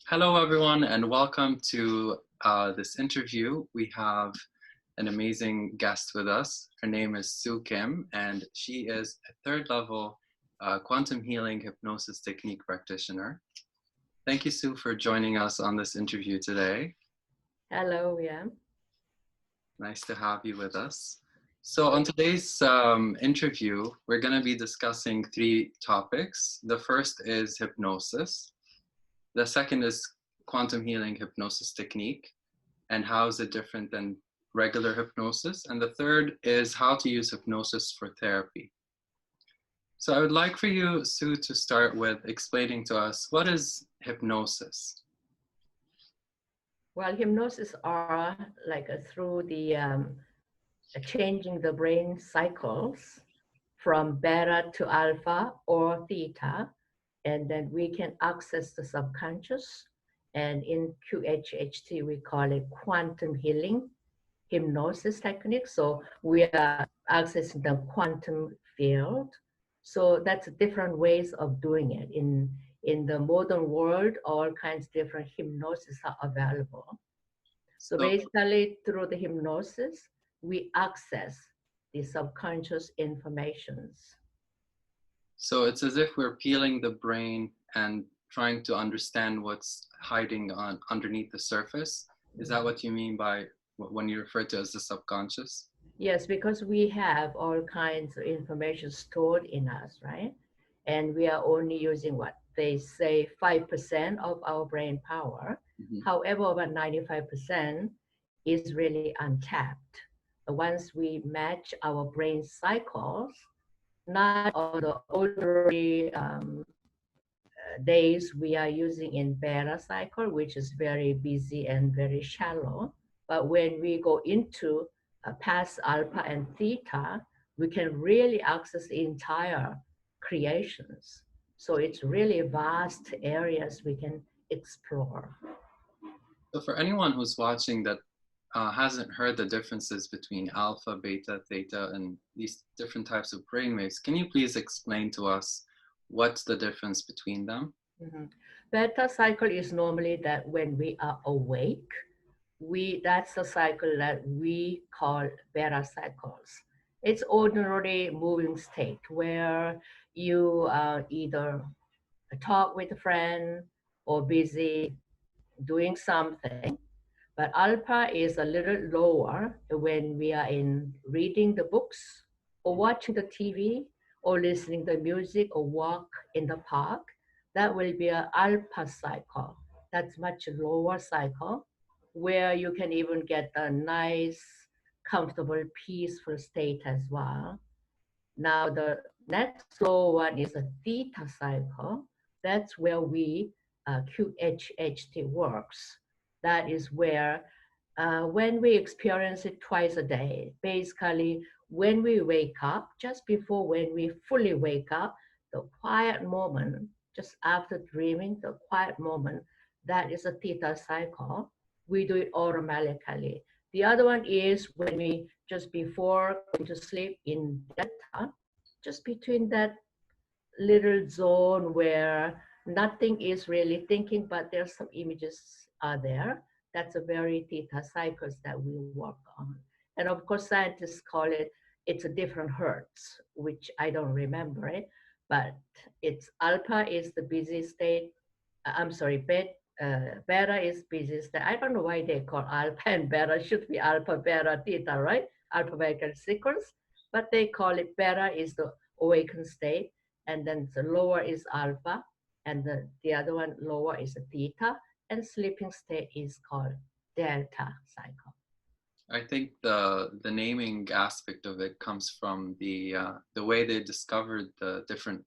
Hello, everyone, and welcome to this interview. We have an amazing guest with us. Her name is Sue Kim, and she is a third-level quantum healing hypnosis technique practitioner. Thank you, Sue, for joining us on this interview today. Hello, yeah. Nice to have you with us. So on today's interview, we're going to be discussing three topics. The first is hypnosis. The second is quantum healing hypnosis technique and how is it different than regular hypnosis. And the third is how to use hypnosis for therapy. So I would like for you, Sue, to start with explaining to us what is hypnosis? Well, hypnosis are like through the changing the brain cycles from beta to alpha or theta, and then we can access the subconscious. And in QHHT, we call it quantum healing hypnosis technique. So we are accessing the quantum field. So that's different ways of doing it. In the modern world, all kinds of different hypnosis are available. So basically, through the hypnosis, we access the subconscious informations. So it's as if we're peeling the brain and trying to understand what's hiding underneath the surface. Is that what you mean by when you refer to as the subconscious? Yes, because we have all kinds of information stored in us, right? And we are only using what they say 5% of our brain power. Mm-hmm. However, about 95% is really untapped. Once we match our brain cycles, not all the older days we are using in beta cycle, which is very busy and very shallow. But when we go into past alpha and theta, we can really access the entire creations. So it's really vast areas we can explore. So for anyone who's watching that hasn't heard the differences between alpha, beta, theta, and these different types of brainwaves, can you please explain to us what's the difference between them? Mm-hmm. Beta cycle is normally that when we are awake, that's the cycle that we call beta cycles. It's ordinary moving state where you either talk with a friend or busy doing something. But alpha is a little lower when we are in reading the books or watching the TV or listening to music or walk in the park. That will be an alpha cycle. That's much lower cycle where you can even get a nice, comfortable, peaceful state as well. Now the next low one is a theta cycle. That's where we QHHT works. That is where when we experience it twice a day, basically when we wake up, just before when we fully wake up, the quiet moment, just after dreaming, the quiet moment, that is a theta cycle. We do it automatically. The other one is when we just before going to sleep in delta, just between that little zone where nothing is really thinking, but there's some images are there. That's a very theta cycles that we work on. And of course, scientists call it, it's a different hertz, which I don't remember it, but it's alpha is the busy state. I'm sorry, beta is busy state. I don't know why they call alpha and beta. Should be alpha, beta, theta, right? Alphabetical sequence, but they call it beta is the awakened state, and then the lower is alpha, and the other one lower is a theta, and sleeping state is called delta cycle. I think the naming aspect of it comes from the way they discovered the different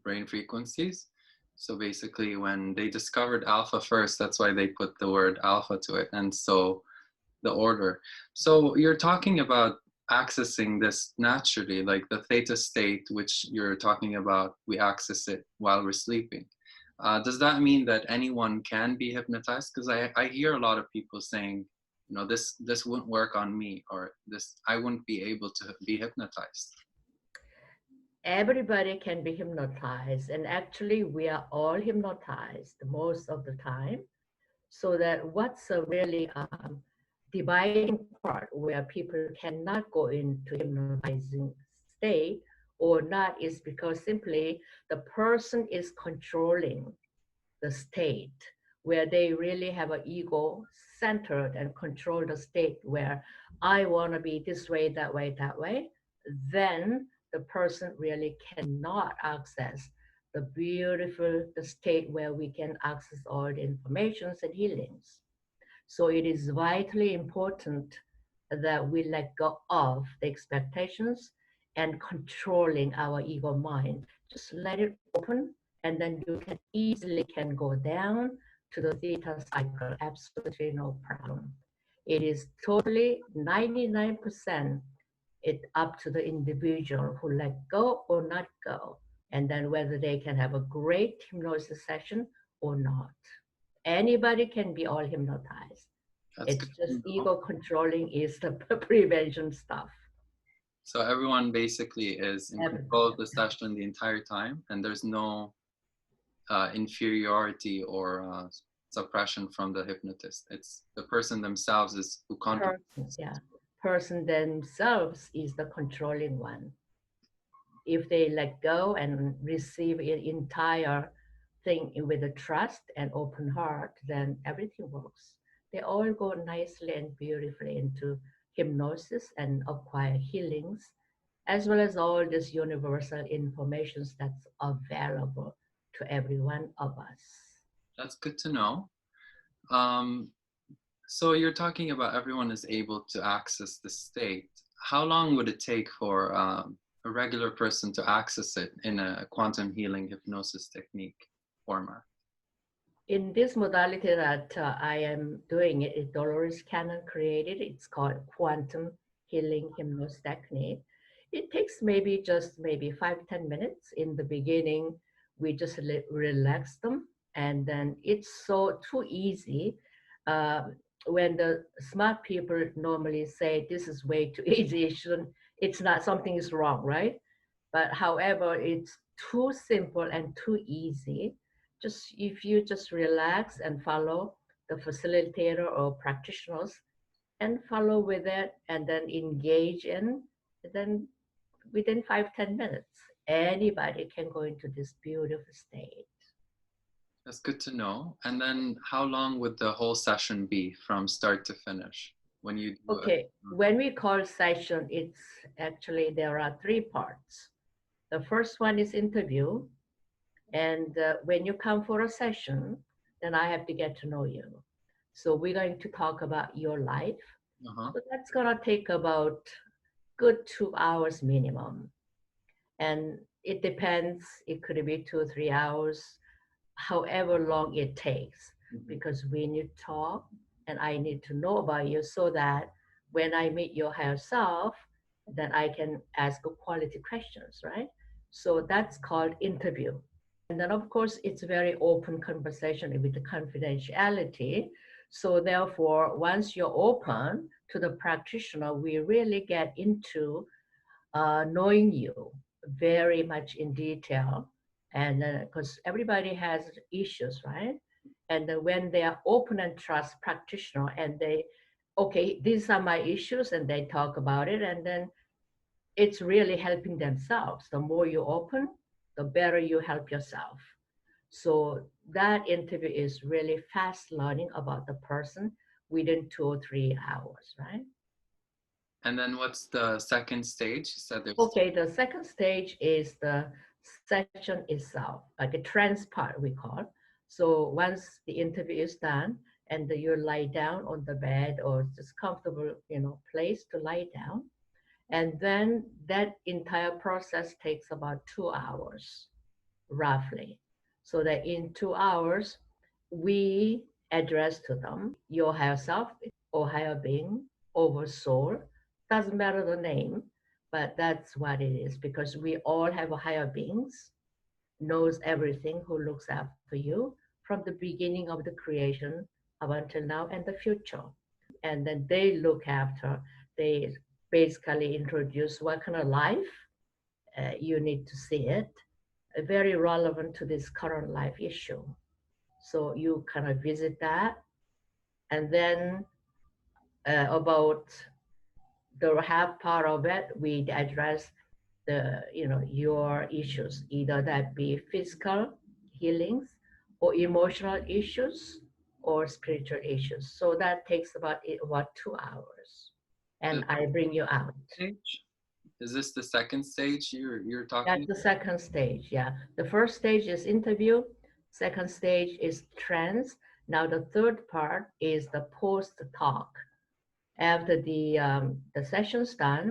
brain frequencies. So basically, when they discovered alpha first, that's why they put the word alpha to it, and so the order. So you're talking about accessing this naturally, like the theta state, which you're talking about, we access it while we're sleeping. Does that mean that anyone can be hypnotized? Because I hear a lot of people saying, you know, this wouldn't work on me, or this I wouldn't be able to be hypnotized. Everybody can be hypnotized, and actually we are all hypnotized most of the time. So that what's a really dividing part where people cannot go into hypnotizing state or not is because simply the person is controlling the state where they really have an ego centered and control the state where I want to be this way, that way, then the person really cannot access the beautiful the state where we can access all the informations and healings. So it is vitally important that we let go of the expectations and controlling our ego mind. Just let it open, and then you can easily can go down to the theta cycle. Absolutely no problem. It is totally 99% it up to the individual who let go or not go, and then whether they can have a great hypnosis session or not. Anybody can be all hypnotized. That's It's good to just know. ego controlling is the prevention stuff. So everyone basically is in control of the session the entire time, and there's no inferiority or suppression from the hypnotist. It's the person themselves is who contributes. Yeah. Person themselves is the controlling one. If they let go and receive an entire thing with a trust and open heart, then everything works. They all go nicely and beautifully into hypnosis and acquire healings, as well as all this universal information that's available to every one of us. That's good to know. Um, so you're talking about everyone is able to access the state. How long would it take for a regular person to access it in a quantum healing hypnosis technique format? In this modality that I am doing it, Dolores Cannon created. It's called quantum healing hypnosis technique. It takes maybe just maybe 5-10 minutes. In the beginning, we just relax them, and then it's so too easy. When the smart people normally say this is way too easy, it shouldn't. It's not, something is wrong, right? But however, it's too simple and too easy. Just if you just relax and follow the facilitator or practitioners and follow with it and then engage in, then within 5-10 minutes, anybody can go into this beautiful state. That's good to know. And then how long would the whole session be from start to finish when you do it? Okay, when we call session, it's actually there are three parts. The first one is interview. And when you come for a session, then I have to get to know you. So we're going to talk about your life. Uh-huh. So that's gonna take about good 2 hours minimum. And it depends, it could be 2 or 3 hours, however long it takes, Mhm. because we need to talk and I need to know about you so that when I meet your higher self, then I can ask quality questions, right? So that's called interview. And then, of course, it's very open conversation with the confidentiality. So therefore, once you're open to the practitioner, we really get into knowing you very much in detail. And because everybody has issues, right? And then when they are open and trust practitioner and they, okay, these are my issues, and they talk about it, and then it's really helping themselves. The more you open, the better you help yourself. So that interview is really fast learning about the person within 2 or 3 hours, right? And then what's the second stage? You said there's Okay, the second stage is the session itself, like a trance part we call. So once the interview is done and you lie down on the bed or just comfortable, place to lie down, and then that entire process takes about 2 hours, roughly. So that in 2 hours, we address to them your higher self or higher being over soul. Doesn't matter the name, but that's what it is, because we all have a higher beings, knows everything, who looks after you from the beginning of the creation up until now and the future. And then they look after, they basically introduce what kind of life you need to see it, very relevant to this current life issue. So you kind of visit that, And then about the half part of it, we address your issues, either that be physical healings or emotional issues or spiritual issues. So that takes about 2 hours, The and I bring you out. stage? Is this the second stage you're That's talking? the second stage. Yeah, the first stage is interview, second stage is trance. Now the third part is the post talk. After the session's done,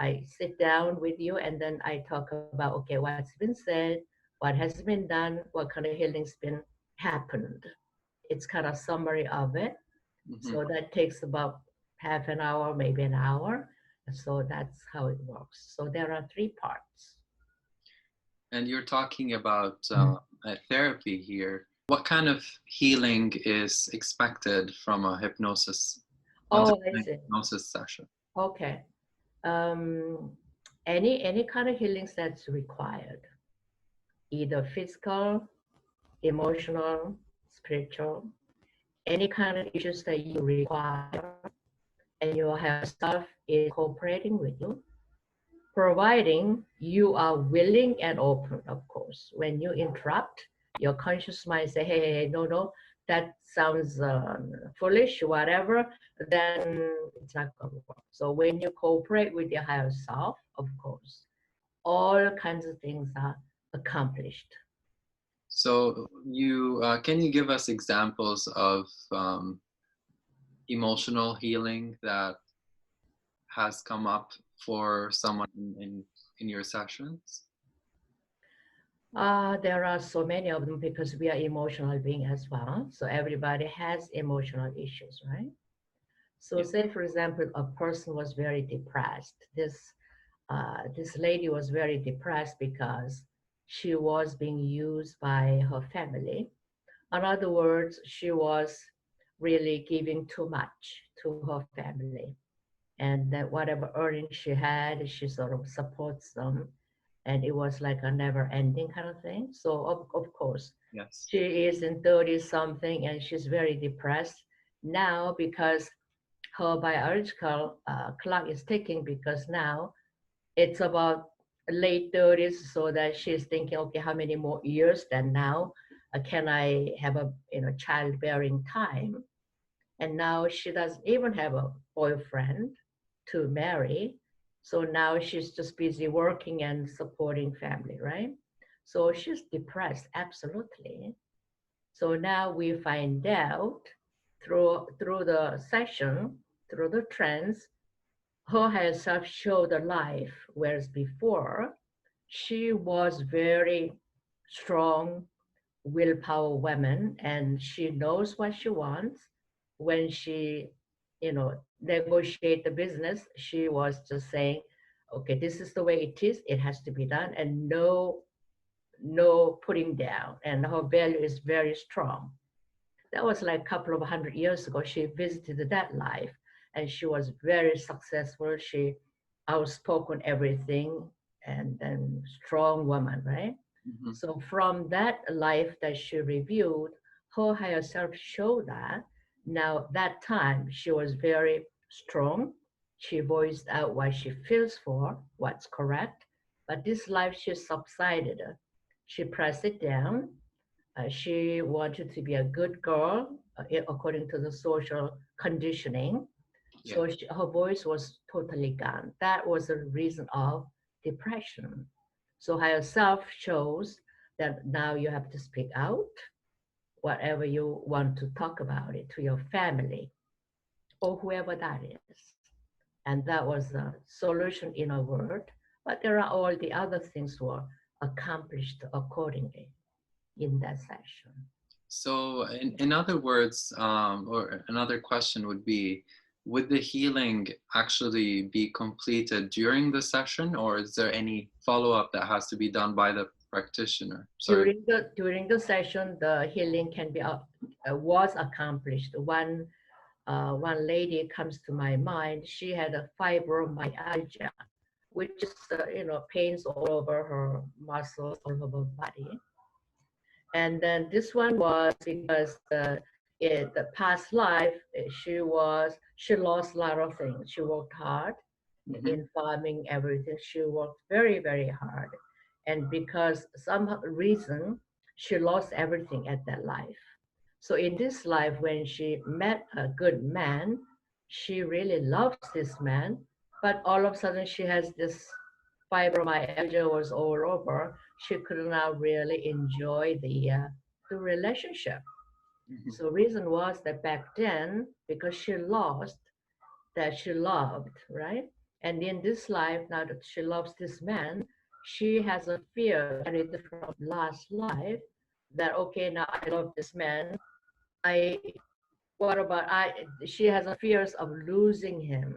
I sit down with you and then I talk about, okay, what's been said, what has been done, what kind of healing's been happened. It's kind of summary of it. Hmm. So that takes about half an hour, maybe an hour. So that's how it works. So there are three parts. And you're talking about a therapy here. What kind of healing is expected from a hypnosis, Oh, I continuing see. hypnosis session? Okay. Um, any kind of healings that's required, either physical, emotional, spiritual, any kind of issues that you require and your higher self is cooperating with you, providing you are willing and open, of course. When you interrupt, your conscious mind say, hey, no, no, that sounds foolish, whatever, then it's not going to work. So when you cooperate with your higher self, of course, all kinds of things are accomplished. So you can you give us examples of emotional healing that has come up for someone in your sessions? There are so many of them because we are emotional being as well. So everybody has emotional issues, right? So Yeah. say, for example, a person was very depressed. This lady was very depressed because she was being used by her family. In other words, she was really giving too much to her family, and that whatever earnings she had, she sort of supports them, and it was like a never-ending kind of thing. So of course, Yes. she is in 30 something, and she's very depressed now because her biological clock is ticking, because now it's about late 30s, so that she's thinking, okay, how many more years then now can I have a childbearing time? And now she doesn't even have a boyfriend to marry. So now she's just busy working and supporting family, right? So she's depressed, absolutely. So now we find out through the session, through the trance, her herself showed a life, whereas before she was very strong, willpower woman, and she knows what she wants. When she, negotiate the business, she was just saying, okay, this is the way it is, it has to be done, and no putting down, and her value is very strong. That was like a couple of 100 years ago. She visited that life, and she was very successful. She outspoken everything, and then strong woman, right? Hmm. So from that life that she reviewed, her higher self showed that now that time she was very strong. She voiced out what she feels for, what's correct. But this life she subsided. She pressed it down. She wanted to be a good girl according to the social conditioning. Yeah. So her voice was totally gone. That was the reason of depression. So higher self shows that now you have to speak out, whatever you want to talk about it to your family or whoever that is. And that was the solution in a word. But there are all the other things were accomplished accordingly in that session. So, in other words, or another question would be, would the healing actually be completed during the session, or is there any follow-up that has to be done by the practitioner? Sorry. During the session, the healing can be was accomplished. One lady comes to my mind. She had a fibromyalgia, which is pains all over her muscles, all over her body. And then this one was because in the past life, she lost a lot of things. She worked hard Mm-hmm. in farming, everything. She worked very, very hard. And because some reason, she lost everything at that life. So in this life, when she met a good man, she really loves this man, but all of a sudden she has this fibromyalgia was all over. She could not really enjoy the relationship. Mm-hmm. So reason was that back then, because she lost that she loved, right? And in this life, now that she loves this man, she has a fear carried from last life that okay, now I love this man. I what about I? She has a fears of losing him.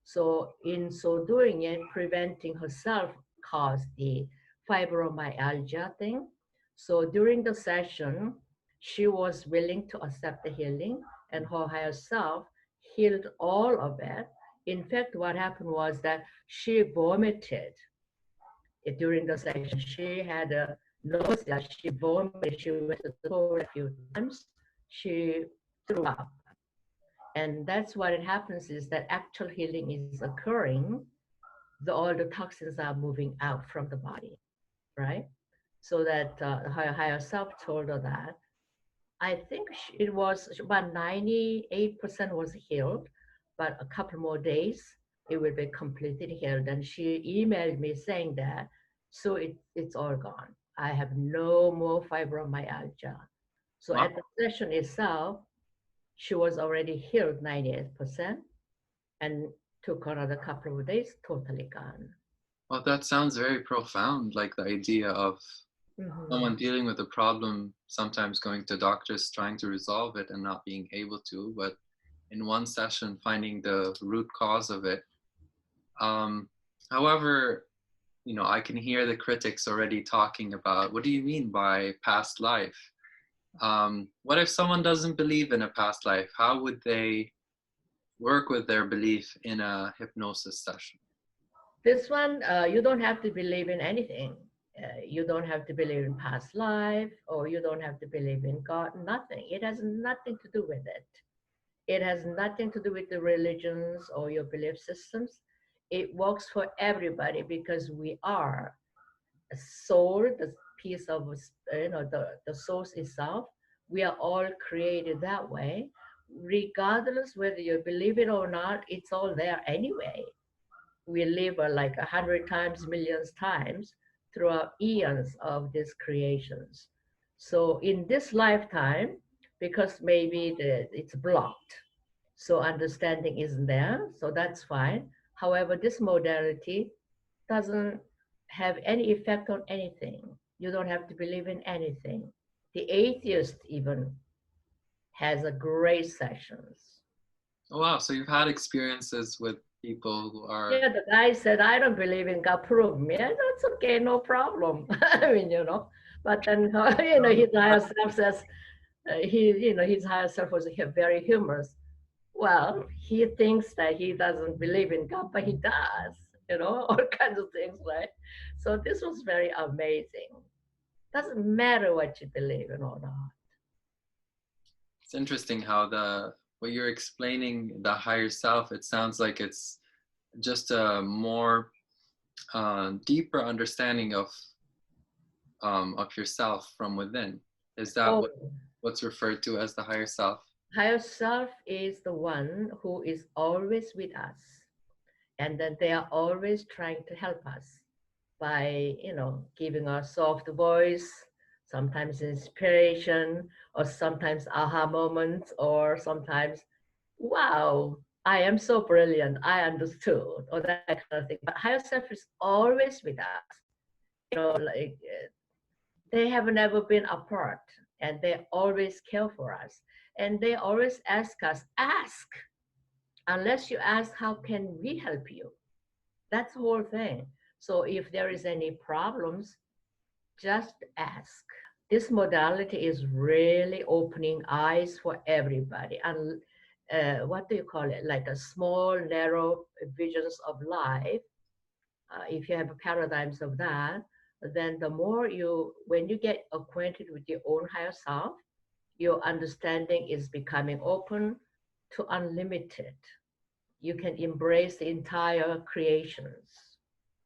So in so doing it, preventing herself caused the fibromyalgia thing. So during the session, she was willing to accept the healing, and her higher self healed all of it. In fact, what happened was that she vomited during the session. She had a nausea, she vomited, she went to the toilet a few times, she threw up. And that's what it happens is that actual healing is occurring, all the toxins are moving out from the body, right? So that her higher self told her that. I think it was about 98% was healed, but a couple more days, it will be completely healed. And she emailed me saying that, so it's all gone. I have no more fibromyalgia. So Wow. at the session itself, she was already healed 98% and took another couple of days, totally gone. Well, that sounds very profound, like the idea of Hmm. someone dealing with a problem, sometimes going to doctors trying to resolve it and not being able to, but in one session finding the root cause of it. Um, However, I can hear the critics already talking about what do you mean by past life? What if someone doesn't believe in a past life? How would they work with their belief in a hypnosis session? This one, you don't have to believe in anything. You don't have to believe in past life, or you don't have to believe in God, nothing. It has nothing to do with it. It has nothing to do with the religions or your belief systems. It works for everybody because we are a soul, the piece of, the source itself. We are all created that way. Regardless whether you believe it or not, it's all there anyway. We live like 100 times, millions times throughout eons of these creations. So in this lifetime, because maybe it's blocked, so understanding isn't there, so that's fine. However, this modality doesn't have any effect on anything. You don't have to believe in anything. The atheist even has a great sessions. Oh, wow. So you've had experiences with people who are, Yeah, the guy said, I don't believe in God, prove me. And that's okay, no problem. I mean, but then, his higher self says, his higher self was very humorous. Well, he thinks that he doesn't believe in God, but he does, all kinds of things, right? So this was very amazing. Doesn't matter what you believe in or not. it's interesting how what you're explaining, the higher self, it sounds like it's just a more deeper understanding of yourself from within. Is that Oh, what's referred to as the higher self? higher self is the one who is always with us, and then they are always trying to help us by giving us soft voice, sometimes inspiration, or sometimes aha moments, or sometimes wow, I am so brilliant, I understood, or that kind of thing. But higher self is always with us, like they have never been apart, and they always care for us, and they always ask us, ask. Unless you ask, how can we help you? That's the whole thing. So if there is any problems, just ask. This modality is really opening eyes for everybody. And what do you call it? Like a small, narrow visions of life. If you have paradigms of that, then the more when you get acquainted with your own higher self, your understanding is becoming open to unlimited. You can embrace the entire creations.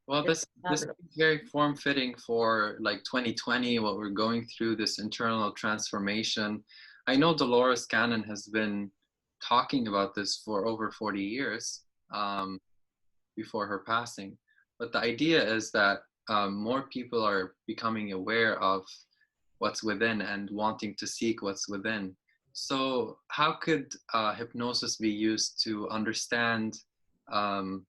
Well, It's this marvelous. is very form fitting for like 2020, what we're going through, this internal transformation. I know Dolores Cannon has been talking about this for over 40 years um, before her passing. But the idea is that more people are becoming aware of what's within and wanting to seek what's within. So, how could hypnosis be used to understand um,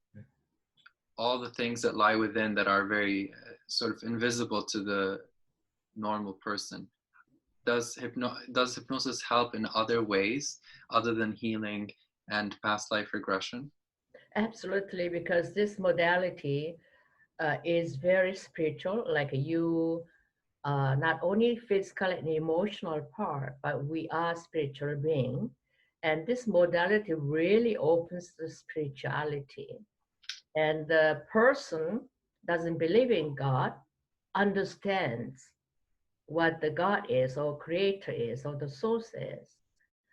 all the things that lie within that are very sort of invisible to the normal person? Does hypnosis help in other ways other than healing and past life regression? Absolutely, because this modality is very spiritual, like you not only physical and emotional part, but we are spiritual being. And this modality really opens the spirituality. And the person doesn't believe in God, understands what the God is or creator is or the source is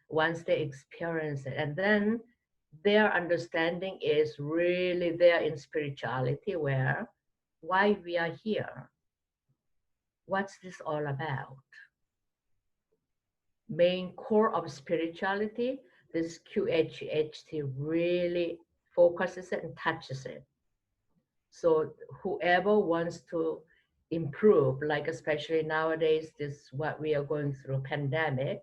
once they experience it. And then their understanding is really there in spirituality where why we are here. What's this all about? Main core of spirituality, this QHHT really focuses it and touches it. So whoever wants to improve, like especially nowadays, this what we are going through pandemic,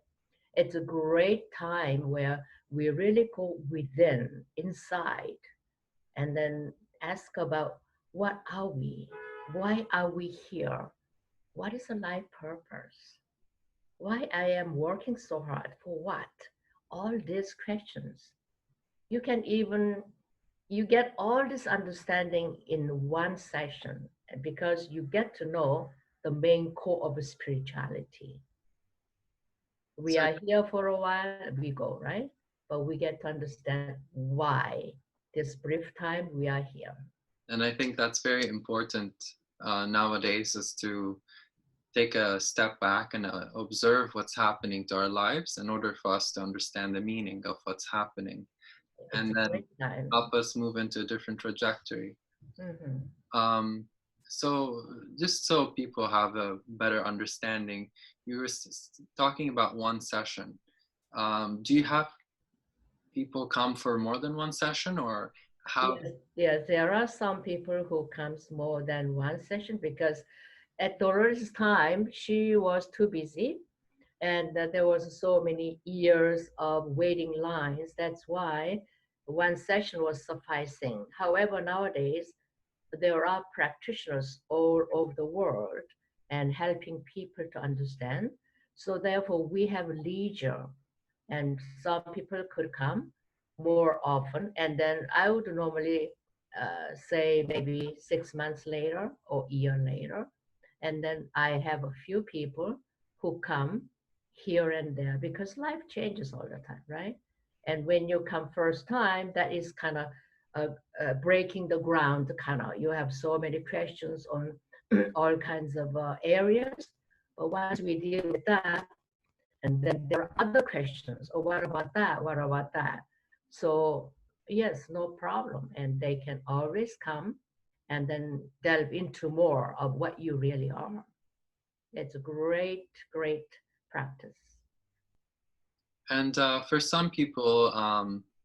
it's a great time where we really go within, inside, and then ask about what are we? Why are we here? What is a life purpose? Why I am working so hard for what? All these questions. You can even you get all this understanding in one session because you get to know the main core of spirituality. We So, are here for a while, we go, right? But we get to understand why this brief time we are here. and I think that's very important nowadays, is to take a step back and observe what's happening to our lives in order for us to understand the meaning of what's happening, It's and a then great time. help us move into a different trajectory. Hmm. Um, so, just so people have a better understanding, you were talking about one session. Do you have people come for more than one session, or how? Yes, yes, there are some people who comes more than one session because at Dolores' time she was too busy and there was so many years of waiting lines. That's why one session was sufficing. However, nowadays there are practitioners all over the world and helping people to understand. So therefore, we have leisure, and some people could come more often. And then I would normally say maybe 6 months later or a year later. And then I have a few people who come here and there because life changes all the time, right? And when you come first time, that is kind of breaking the ground, kind of. You have so many questions on all kinds of areas. But once we deal with that, and then there are other questions. Oh, what about that? What about that? So yes, no problem. And they can always come and then delve into more of what you really are. It's a great, great practice. And for some people,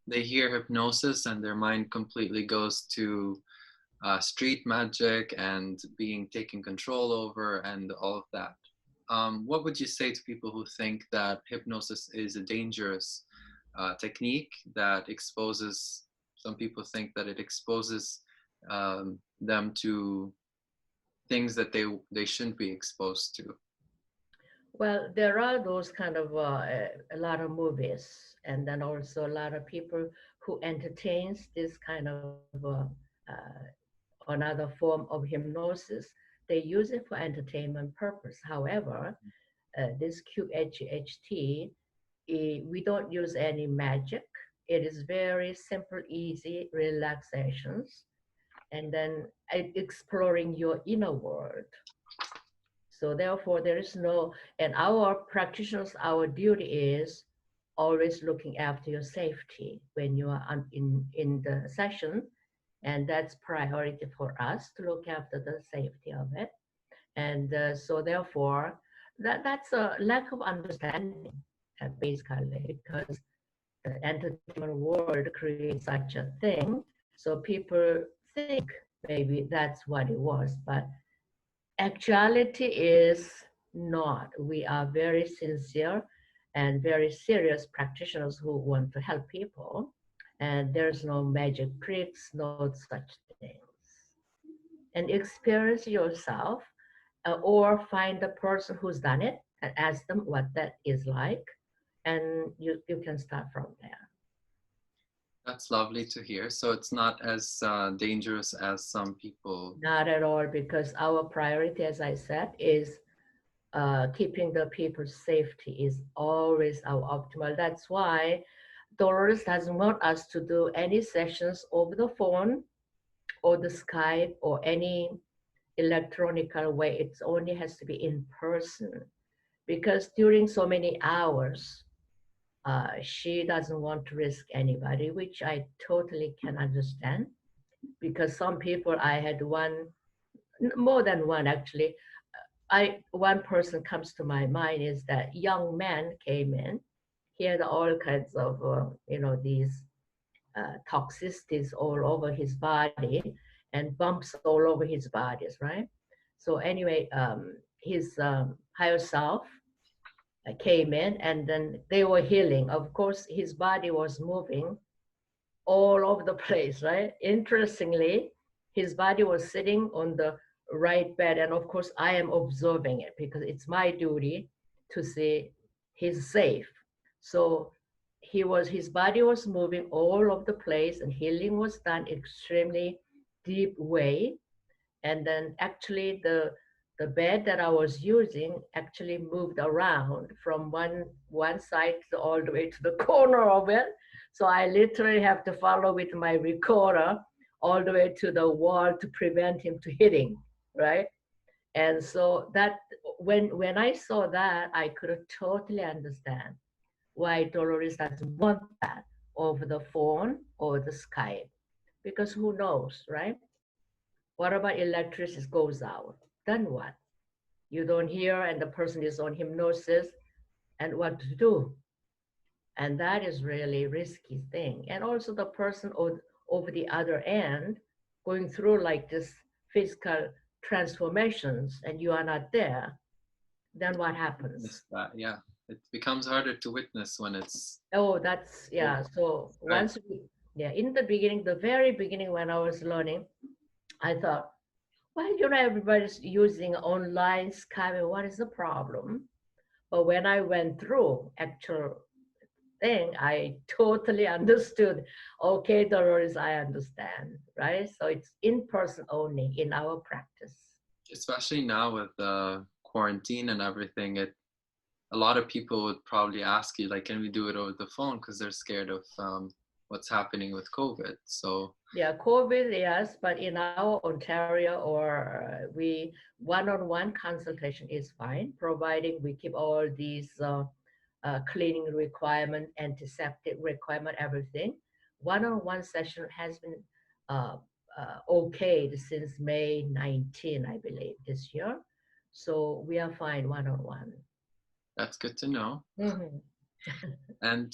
they hear hypnosis and their mind completely goes to street magic and being taken control over and all of that. What would you say to people who think that hypnosis is a dangerous technique that exposes, some people think that it exposes them to things that they shouldn't be exposed to? Well, there are those kind of a lot of movies, and then also a lot of people who entertains this kind of another form of hypnosis. They use it for entertainment purpose. However, this QHHT, we don't use any magic. It is very simple, easy relaxations, and then exploring your inner world. So therefore, there is no, and our practitioners, our duty is always looking after your safety when you are in the session. And that's priority for us to look after the safety of it. And so therefore, that's a lack of understanding, basically, because the entertainment world creates such a thing. So people think maybe that's what it was, but actuality is not. We are very sincere and very serious practitioners who want to help people. And there's no magic tricks, no such things. And experience yourself, or find the person who's done it and ask them what that is like. And you can start from there. That's lovely to hear. So it's not as dangerous as some people. Not at all, because our priority, as I said, is keeping the people's safety is always our optimal. That's why Dolores doesn't want us to do any sessions over the phone or the Skype or any electronical way. It only has to be in person, because during so many hours, she doesn't want to risk anybody, which I totally can understand. Because some people, I had one, more than one actually. One person comes to my mind is that young man came in. He had all kinds of these toxicities all over his body and bumps all over his bodies, right? So anyway, his higher self came in, and then they were healing. Of course, his body was moving all over the place, right? Interestingly, his body was sitting on the right bed. And of course, I am observing it because it's my duty to see he's safe. So his body was moving all over the place, and healing was done extremely deep way. And then actually the bed that I was using actually moved around from one side to all the way to the corner of it. So I literally have to follow with my recorder all the way to the wall to prevent him to hitting, right? And so that when I saw that, I could totally understand why Dolores doesn't want that over the phone or the Skype, because who knows, right? What about electricity goes out? Then what? You don't hear, and the person is on hypnosis, and what to do? And that is really risky thing. And also the person over the other end going through like this physical transformations, and you are not there, then what happens? Witness that, yeah. It becomes harder to witness when it's Oh, that's, yeah. So right. yeah, in the beginning, the very beginning when I was learning, I thought, well, everybody's using online Skype. What is the problem? But when I went through actual thing, I totally understood. Okay, Dolores, I understand, right? So it's in person only in our practice. Especially now with the quarantine and everything, a lot of people would probably ask you, like, can we do it over the phone? Because they're scared of what's happening with COVID. So Yeah, COVID, yes, but in our Ontario, or we one-on-one consultation is fine, providing we keep all these cleaning requirement, antiseptic requirement, everything. One-on-one session has been uh, okayed since May 19, I believe, this year. So we are fine one-on-one. that's good to know. Mm-hmm. And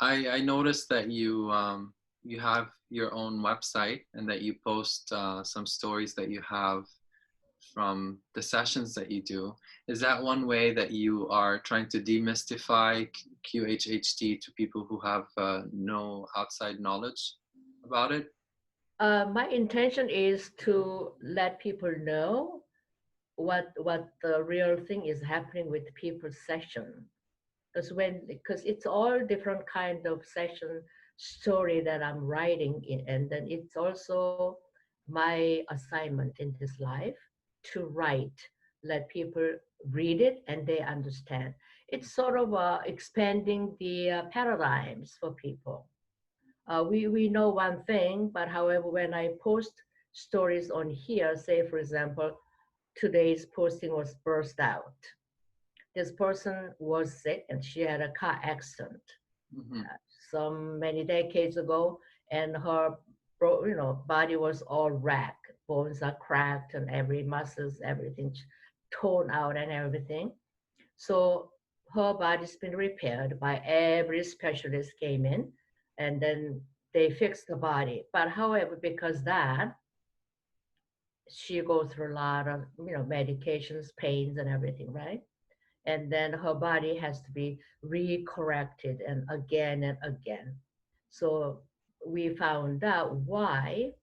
I noticed that you have your own website and that you post some stories that you have from the sessions that you do. Is that one way that you are trying to demystify QHHT to people who have no outside knowledge about it? My intention is to let people know what the real thing is happening with people's session, because it's all different kind of session story that I'm writing in, and then it's also my assignment in this life to write, let people read it and they understand. It's sort of expanding the paradigms for people. We know one thing, but however, when I post stories on here, say for example, today's posting was burst out. This person was sick and she had a car accident Mm-hmm. some many decades ago, and her body was all wrecked. Bones are cracked and every muscles, everything torn out and everything. So her body's been repaired by every specialist came in, and then they fixed the body. But however, because that she goes through a lot of medications, pains, and everything, right? And then her body has to be re-corrected and again. So we found out why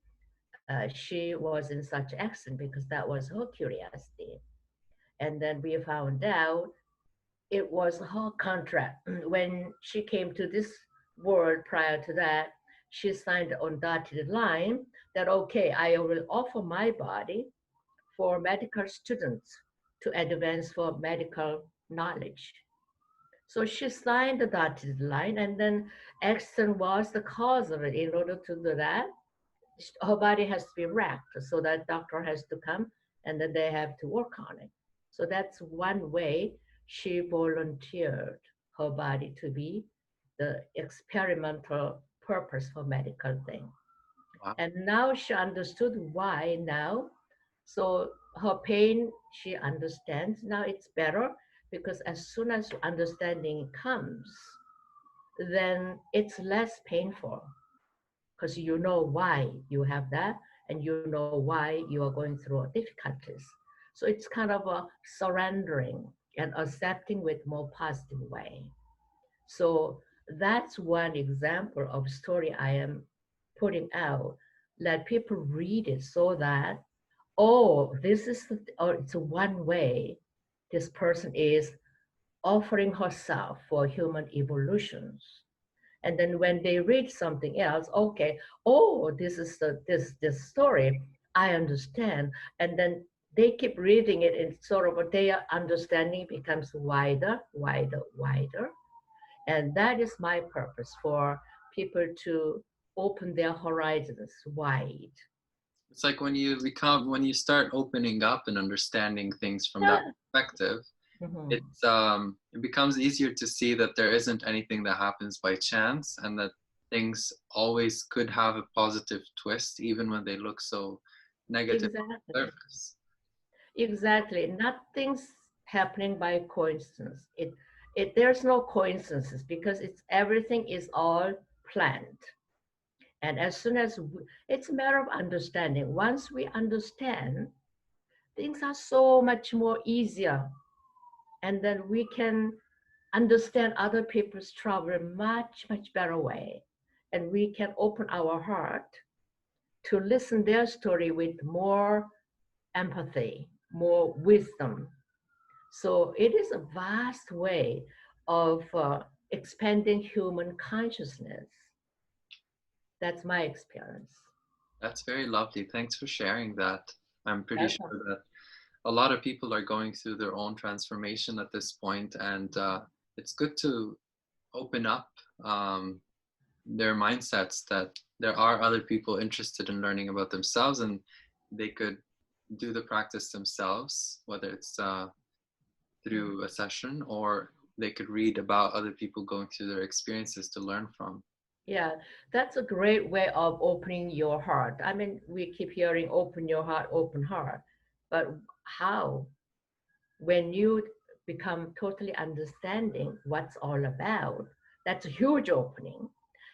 she was in such accident, because that was her curiosity. And then we found out it was her contract. When she came to this world prior to that, she signed on dotted line that, okay, I will offer my body for medical students to advance for medical knowledge. So she signed the dotted line, and then accident was the cause of it. In order to do that, her body has to be wrecked, so that doctor has to come, and then they have to work on it. So that's one way she volunteered her body to be the experimental purpose for medical thing. Wow. And now she understood why now. So her pain, she understands. Now it's better, because as soon as understanding comes, then it's less painful, because you know why you have that, and you know why you are going through difficulties. So it's kind of a surrendering and accepting with more positive way. So that's one example of story I am putting out. Let people read it so that, oh, this is, or it's one way this person is offering herself for human evolutions. And then when they read something else, okay, oh, this is this story, I understand. And then they keep reading it, and sort of their understanding becomes wider. And that is my purpose, for people to open their horizons wide. It's like when you start opening up and understanding things from that Yeah. perspective, Mhm. it becomes easier to see that there isn't anything that happens by chance, and that things always could have a positive twist even when they look so negative on the Exactly. surface. Exactly. Nothing's happening by coincidence. There's no coincidences, because it's everything is all planned. And as soon as it's a matter of understanding. Once we understand, things are so much more easier, and then we can understand other people's trouble in much better way, and we can open our heart to listen their story with more empathy, more wisdom. So it is a vast way of expanding human consciousness. That's my experience. That's very lovely. Thanks for sharing that. I'm pretty Welcome. sure that a lot of people are going through their own transformation at this point, and it's good to open up their mindsets that there are other people interested in learning about themselves, and they could do the practice themselves, whether it's through a session, or they could read about other people going through their experiences to learn from. Yeah, that's a great way of opening your heart. I mean, we keep hearing open your heart, open heart. But how? When you become totally understanding what's all about, that's a huge opening.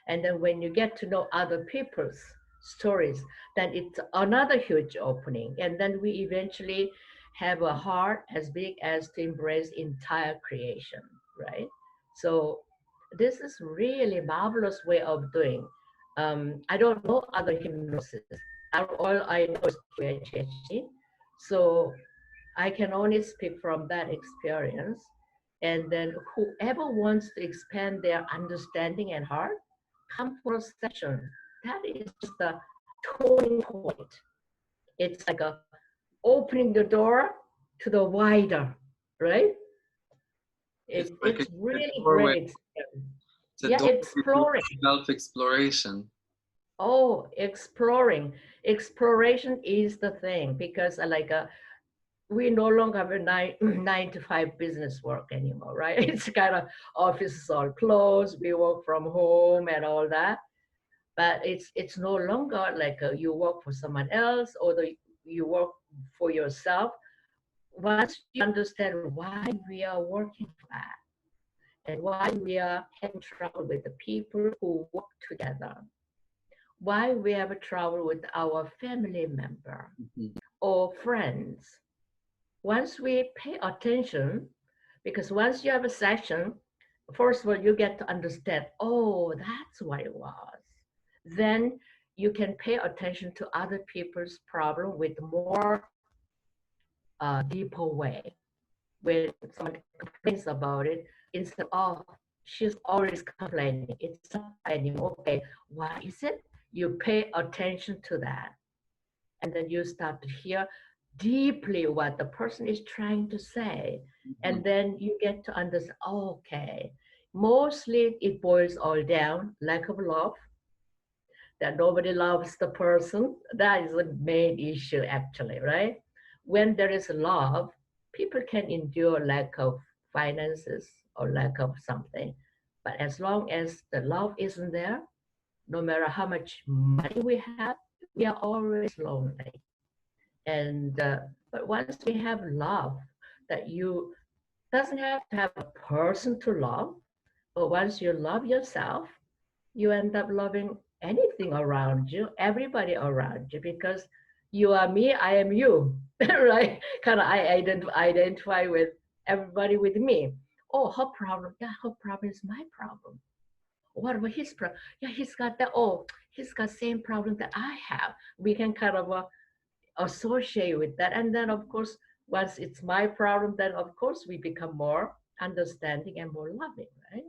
And then when you get to know other people's stories, then it's another huge opening. And then we eventually have a heart as big as to embrace entire creation, right? So this is really marvelous way of doing. I don't know other hypnosis. All I know is QHHT. So I can only speak from that experience. And then whoever wants to expand their understanding and heart, come for a session. That is just the turning point. It's like a opening the door to the wider, right? It's like It's a really doorway. great experience. It's a Yeah, doorway to exploring. self-exploration. Oh, exploring. Exploration is the thing, because we no longer have a nine to five business work anymore, right? It's kind of offices are closed, we work from home and all that. But it's no longer like you work for someone else or you work for yourself. Once you understand why we are working for that and why we are having trouble with the people who work together, why we have trouble with our family member Mhm. or friends. Once we pay attention, because once you have a session, first of all, you get to understand, oh, that's what it was. Then you can pay attention to other people's problem with more deeper way. When someone complains about it, instead of she's always complaining, it's not anymore. Okay, why is it? You pay attention to that, and then you start to hear deeply what the person is trying to say, and Mhm. then you get to understand. Okay, mostly it boils all down lack of love, that nobody loves the person. That is the main issue, actually, right? When there is love, people can endure lack of finances or lack of something. But as long as the love isn't there, no matter how much money we have, we are always lonely. And but once we have love, that you doesn't have to have a person to love, but once you love yourself, you end up loving anything around you, everybody around you, because you are me, I am you, right? Kind of identify with everybody with me. Oh, her problem, yeah, her problem is my problem. What about his problem? Yeah, he's got that. Oh, he's got same problem that I have. We can kind of associate with that, and then of course, once it's my problem, then of course we become more understanding and more loving, right?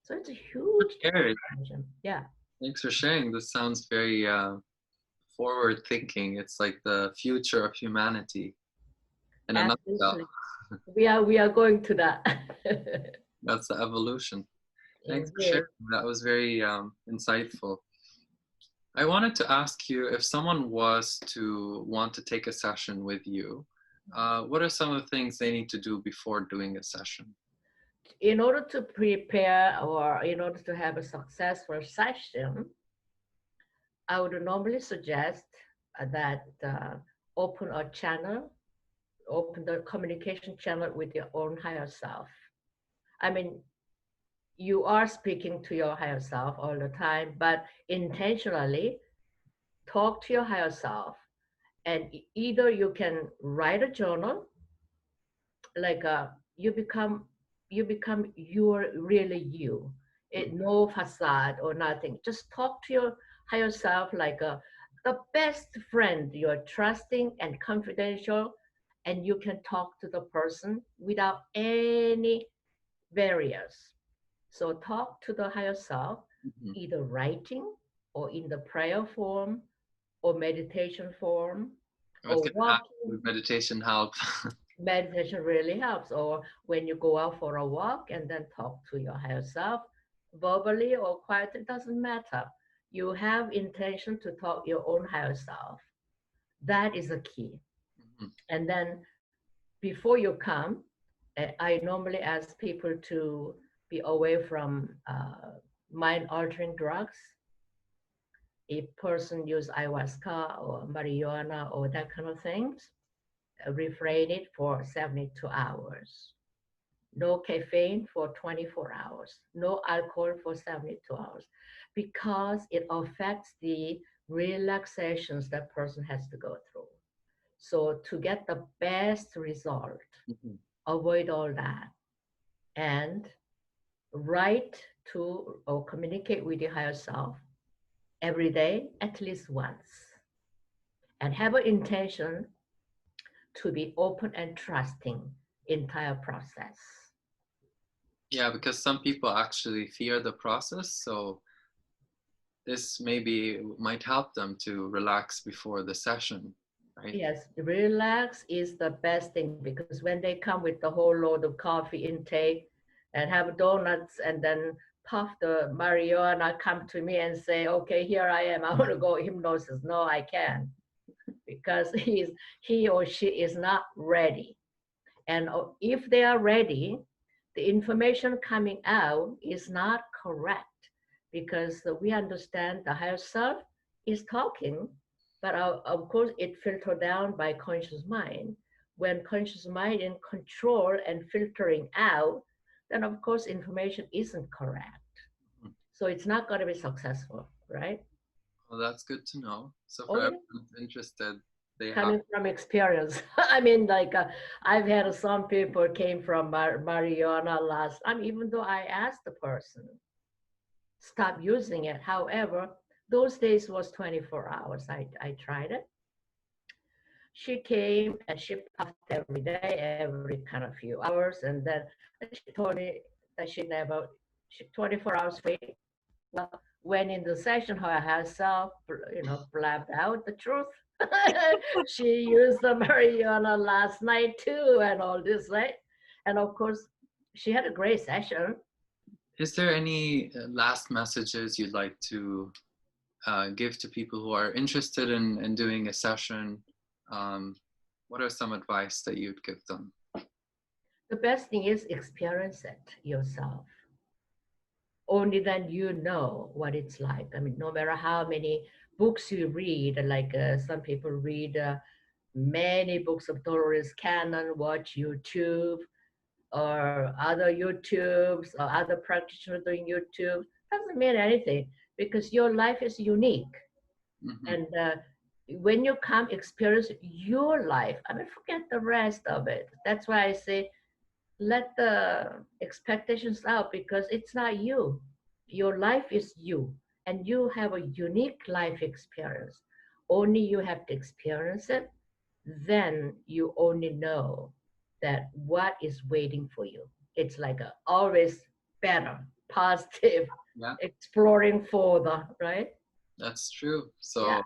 So it's a huge Sharing. expansion. Yeah. Thanks for sharing. This sounds very forward thinking. It's like the future of humanity in a nutshell. Absolutely. We are going to that. That's the evolution. Thanks for sharing. Indeed. That was very insightful. I wanted to ask you if someone was to want to take a session with you, what are some of the things they need to do before doing a session? In order to prepare or in order to have a successful session, I would normally suggest that open a channel, open the communication channel with your own higher self. I mean, you are speaking to your higher self all the time, but intentionally talk to your higher self. And either you can write a journal, like you become your really you. It no facade or nothing. Just talk to your higher self like the best friend. You're trusting and confidential, and you can talk to the person without any barriers. So talk to the higher self, Mhm. either writing or in the prayer form or meditation form I was or going to ask, walking. would meditation help? Meditation really helps. Or when you go out for a walk and then talk to your higher self, verbally or quietly, doesn't matter. You have intention to talk your own higher self. That is the key. Mhm. And then before you come, I normally ask people to be away from mind altering drugs. A person use ayahuasca or marijuana or that kind of things, refrain it for 72 hours. No caffeine for 24 hours, no alcohol for 72 hours, because it affects the relaxations that person has to go through. So to get the best result, Mhm. avoid all that and write to or communicate with your higher self every day at least once, and have an intention to be open and trusting entire process. Yeah, because some people actually fear the process, so this maybe might help them to relax before the session, right? Yes, relax is the best thing, because when they come with the whole load of coffee intake and have donuts and then puff the marijuana, come to me and say, okay, here I am, I want to go hypnosis. No, I can't, because he or she is not ready. And if they are ready, the information coming out is not correct, because we understand the higher self is talking, but of course it filtered down by conscious mind. When conscious mind in control and filtering out, then of course information isn't correct. So it's not going to be successful, right? Well, that's good to know. So for Oh, yeah. everyone interested, they have. Coming from experience. I mean, like I've had some people came from marijuana last time, even though I asked the person, stop using it. However, those days was 24 hours. I tried it. She came and she puffed every day, every kind of few hours. And then she told me that she 24 hours straight. Well, when in the session, her herself, blabbed out the truth. She used the marijuana last night too, and all this, right? And of course, she had a great session. Is there any last messages you'd like to give to people who are interested in doing a session? What are some advice that you'd give them? The best thing is experience it yourself. Only then you know what it's like. I mean, no matter how many books you read, like some people read many books of Dolores Cannon, watch YouTube, or other YouTubes, or other practitioners doing YouTube, doesn't mean anything, because your life is unique. Mm-hmm. And when you come experience your life, I mean, forget the rest of it. That's why I say, let the expectations out, because it's not you. Your life is you, and you have a unique life experience. Only you have to experience it. Then you only know that what is waiting for you. It's like always better, positive, Yeah, exploring further, right? that's true. So Yeah.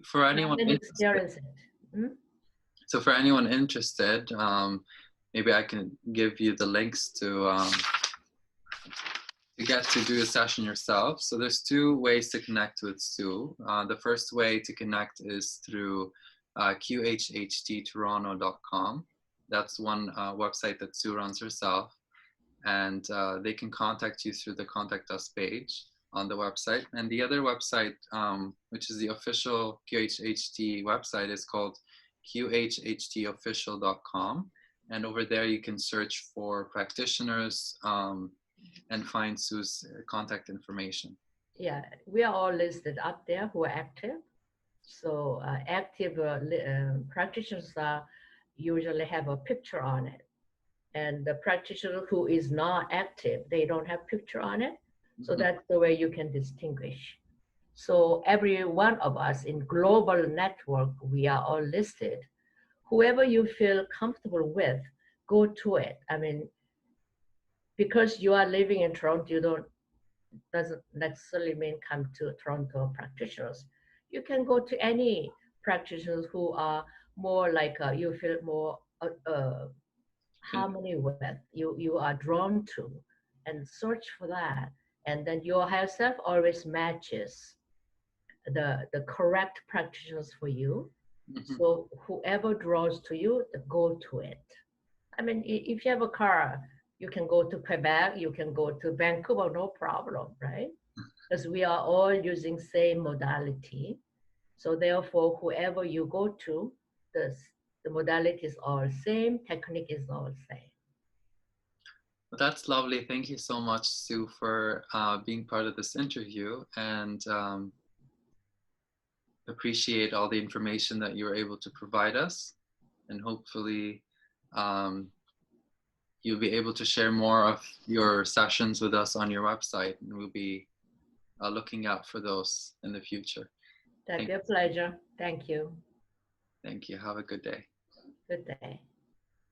for anyone And interested, experience it. Hmm? so for anyone interested, maybe I can give you the links to get to do a session yourself. So there's two ways to connect with Sue. The first way to connect is through QHHTtoronto.com. That's one website that Sue runs herself, and they can contact you through the Contact Us page on the website. And the other website, which is the official QHHT website, is called QHHTofficial.com. And over there you can search for practitioners and find Sue's contact information. Yeah, we are all listed up there who are active. So active practitioners usually have a picture on it. And the practitioner who is not active, they don't have picture on it. So that's the way you can distinguish. So every one of us in global network, we are all listed. Whoever you feel comfortable with, go to it. I mean, because you are living in Toronto, you doesn't necessarily mean come to Toronto practitioners. You can go to any practitioners who are more like you feel more harmony with, you are drawn to, and search for that. And then your higher self always matches the correct practitioners for you. Mm-hmm. So whoever draws to you, go to it. I mean, if you have a car, you can go to Quebec, you can go to Vancouver, no problem, right? Because we are all using same modality. So therefore, whoever you go to, the modality is all same, technique is all same. Well, that's lovely. Thank you so much, Sue, for being part of this interview, and appreciate all the information that you were able to provide us. And hopefully you'll be able to share more of your sessions with us on your website, and we'll be looking out for those in the future. That'd be a pleasure. Thank you. Thank you. Have a good day. Good day.